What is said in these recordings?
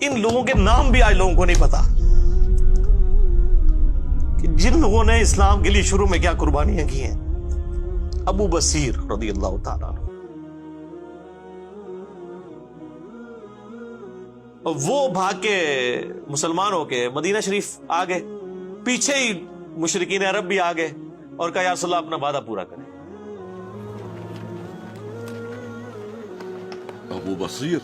ان لوگوں کے نام بھی آج لوگوں کو نہیں پتا کہ جن لوگوں نے اسلام کے لیے شروع میں کیا قربانیاں کی ہیں. ابو بصیر رضی اللہ تعالیٰ عنہ، وہ بھاگ کے مسلمان ہو کے مدینہ شریف آ گئے، پیچھے ہی مشرکین عرب بھی آ گئے اور کہا یا رسول اللہ اپنا وعدہ پورا کریں. أبو بصير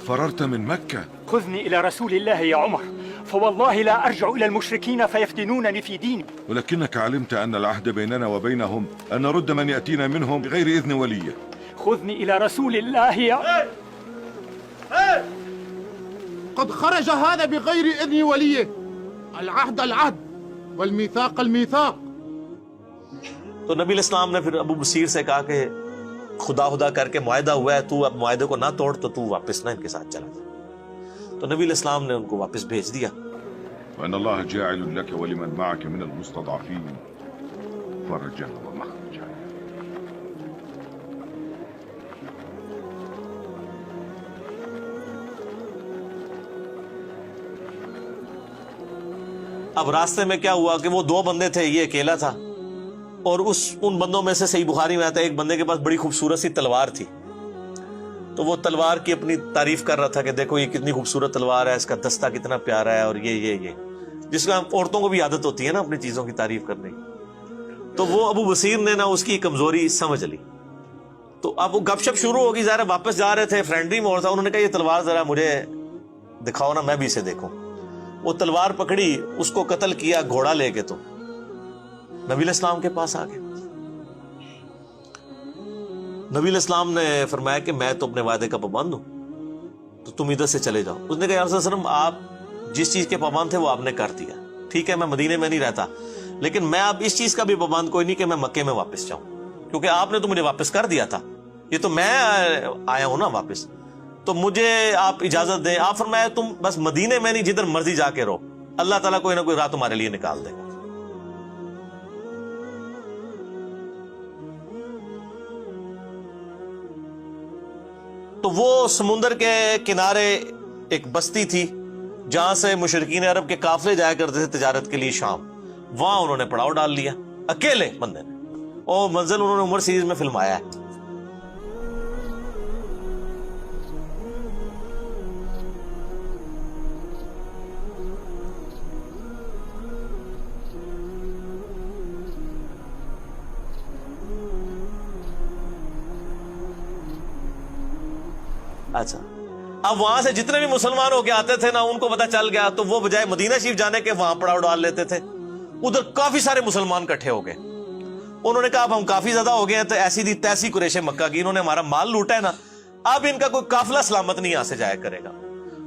فررت من مكة. خذني إلى رسول الله يا عمر، فوالله لا أرجع إلى المشركين فيفتنونني في ديني. ولكنك علمت أن العهد بيننا وبينهم أن نرد من يأتينا منهم بغير إذن وليه. خذني إلى رسول الله يا قد خرج هذا بغير إذن وليه. العهد العهد والميثاق الميثاق. تو نبی علیہ السلام نے پھر ابو بصیر سے کہا کہ خدا کر کے معاہدہ ہوا ہے، تو اب معاہدے کو نہ توڑ، تو تو واپس نہ ان کے ساتھ چلا جا. تو نبی علیہ السلام نے ان کو واپس بھیج دیا. وأن الله جاعل لك ولمن معك من المستضعفين فرجا ومخرجا. اب راستے میں کیا ہوا کہ وہ دو بندے تھے، یہ اکیلا تھا، اور ان بندوں میں سے صحیح بخاری میں آتا ہے ایک بندے کے پاس بڑی خوبصورت سی تلوار تھی. تو وہ تلوار کی اپنی تعریف کر رہا تھا کہ دیکھو یہ کتنی خوبصورت تلوار ہے، اس کا دستہ کتنا پیارا ہے، اور یہ جس کا عورتوں کو بھی عادت ہوتی ہے نا اپنی چیزوں کی تعریف کرنے کی. تو وہ ابو بصیر نے نا اس کی کمزوری سمجھ لی. تو اب وہ گپ شپ شروع ہوگی، ظاہر واپس جا رہے تھے، فرینڈلی ماحول تھا. انہوں نے کہا یہ تلوار ذرا مجھے دکھاؤ نا، میں بھی اسے دیکھوں. وہ تلوار پکڑی، اس کو قتل کیا گھوڑا لے کے. تو نبی علیہ السلام کے پاس آ گئے. نبی علیہ السلام نے فرمایا کہ میں تو اپنے وعدے کا پابند ہوں، تو تم ادھر سے چلے جاؤ. اس نے کہا یا رسول اللہ علیہ وسلم آپ جس چیز کے پابند تھے وہ آپ نے کر دیا، ٹھیک ہے میں مدینے میں نہیں رہتا، لیکن میں اب اس چیز کا بھی پابند کوئی نہیں کہ میں مکے میں واپس جاؤں، کیونکہ آپ نے تو مجھے واپس کر دیا تھا، یہ تو میں آیا ہوں نا واپس، تو مجھے آپ اجازت دیں. آپ فرمایا تم بس مدینے میں نہیں، جدھر مرضی جا کے رہو، اللہ تعالیٰ کوئی نہ کوئی راہ تمہارے لیے نکال دے گا. تو وہ سمندر کے کنارے ایک بستی تھی جہاں سے مشرکین عرب کے قافلے جایا کرتے تھے تجارت کے لیے شام. وہاں انہوں نے پڑاؤ ڈال لیا اکیلے بندے نے، اور منزل انہوں نے عمر سیریز میں فلمایا ہے. اچھا، اب وہاں سے جتنے بھی مسلمان ہو کے آتے تھے نا، ان کو پتا چل گیا، تو وہ بجائے مدینہ شریف جانے کے وہاں پڑاؤ ڈال لیتے تھے. ادھر کافی سارے مسلمان کٹھے ہو گئے. انہوں نے کہا اب ہم کافی زیادہ ہو گئے ہیں، تو ایسی دی تیسی قریش مکہ کی، انہوں نے ہمارا مال لوٹا ہے نا، اب ان کا کوئی قافلہ سلامت نہیں یہاں سے جایا کرے گا.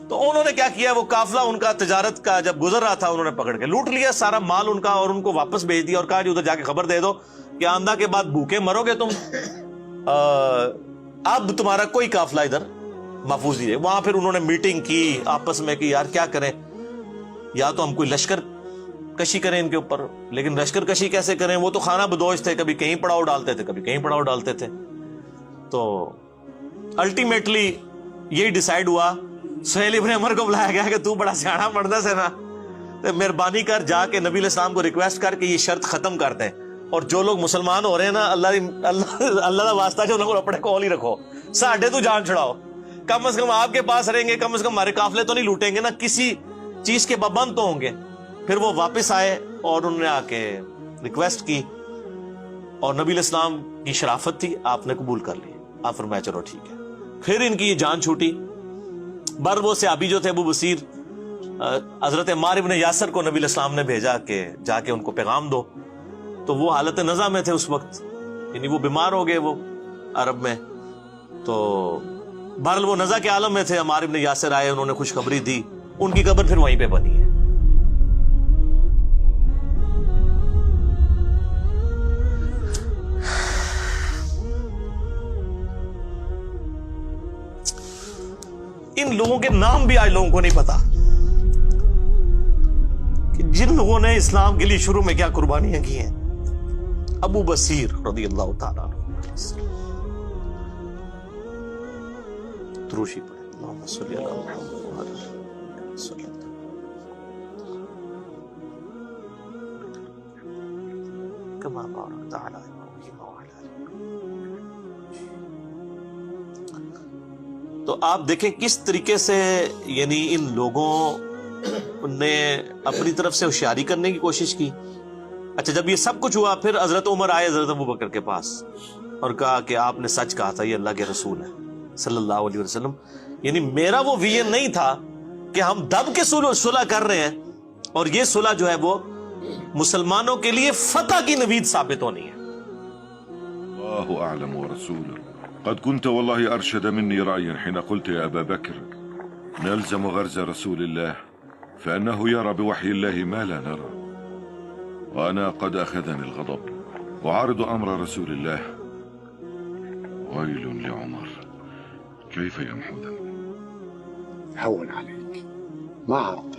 تو انہوں نے کیا کیا، وہ قافلہ ان کا تجارت کا جب گزر رہا تھا، انہوں نے پکڑ کے لوٹ لیا سارا مال ان کا، اور ان کو واپس بھیج دیا، اور کہا جی ادھر جا کے خبر دے دو کہ آندھا کے بعد بھوکے مرو گے تم، اب تمہارا کوئی قافلہ ادھر محفوظ نہیں ہے. وہاں پھر انہوں نے میٹنگ کی آپس میں کہ یار کیا کریں، یا تو ہم کوئی لشکر کشی کریں ان کے اوپر، لیکن لشکر کشی کیسے کریں، وہ تو خانہ بدوش تھے، کبھی کہیں پڑاؤ ڈالتے تھے کبھی کہیں پڑاؤ ڈالتے تھے. تو الٹیمیٹلی یہی ڈیسائیڈ ہوا، سہیل ابن عمر کو بلایا گیا کہ تو بڑا سیاڑا مرد ہے نا، تو مہربانی کر جا کے نبی علیہ السلام کو ریکویسٹ کر کے یہ شرط ختم کر دیں، اور جو لوگ مسلمان ہو رہے ہیں نا، اللہ کا واسطہ جو انہوں کو اپنے کول ہی رکھو، ساڈے تو جان چھڑاؤ، کم از کم آپ کے پاس رہیں گے، کم از کم ہمارے قافلے تو نہیں لوٹیں گے نا، کسی چیز کے پابند تو ہوں گے. پھر وہ واپس آئے اور انہوں نے آ کے ریکویسٹ کی، اور نبی علیہ السلام کی شرافت تھی، آپ نے قبول کر لی. آپ فرمایا چلو ٹھیک ہے. پھر ان کی یہ جان چھوٹی. وہ صحابی جو تھے ابو بصیر، حضرت عمار ابن یاسر کو نبی علیہ السلام نے بھیجا کہ جا کے ان کو پیغام دو. تو وہ حالت نزع میں تھے اس وقت، یعنی وہ بیمار ہو گئے وہ عرب میں. تو بہرحال وہ نزع کے عالم میں تھے. عمار ابن یاسر آئے، انہوں نے خوشخبری دی، ان کی قبر پھر وہیں پہ بنی ہے. ان لوگوں کے نام بھی آج لوگوں کو نہیں پتا کہ جن لوگوں نے اسلام کے لیے شروع میں کیا قربانیاں کی ہیں. ابو بصیر رضی اللہ تعالیٰ عنہ. دروشی پڑھیں. اللهم صل على محمد وعلى آل محمد صلی اللہ كما باركت على إبراهيم وعلى آل إبراهيم. تو آپ دیکھیں کس طریقے سے یعنی ان لوگوں نے اپنی طرف سے ہوشیاری کرنے کی کوشش کی. اچھا جب یہ سب کچھ ہوا پھر حضرت عمر آئے حضرت ابوبکر کے پاس اور کہا کہ آپ نے سچ کہا تھا، یہ اللہ کے رسول ہے صلی اللہ علیہ وسلم. یعنی میرا وہ ویژن نہیں تھا کہ ہم دب کے صلح کر رہے ہیں اور یہ صلح جو ہے وہ مسلمانوں کے لیے فتح کی نوید ثابت ہونی ہے. الله أعلم ورسوله. قد كنت والله أرشد مني رأيا حين قلت يا أبا بكر نلزم غرز رسول الله فإنه يرى بوحي الله ما لا نرى، وأنا قد أخذني الغضب وعارض أمر رسول الله. ويل لعمر كيف يمحو ذنبه. هون عليك، ما عرف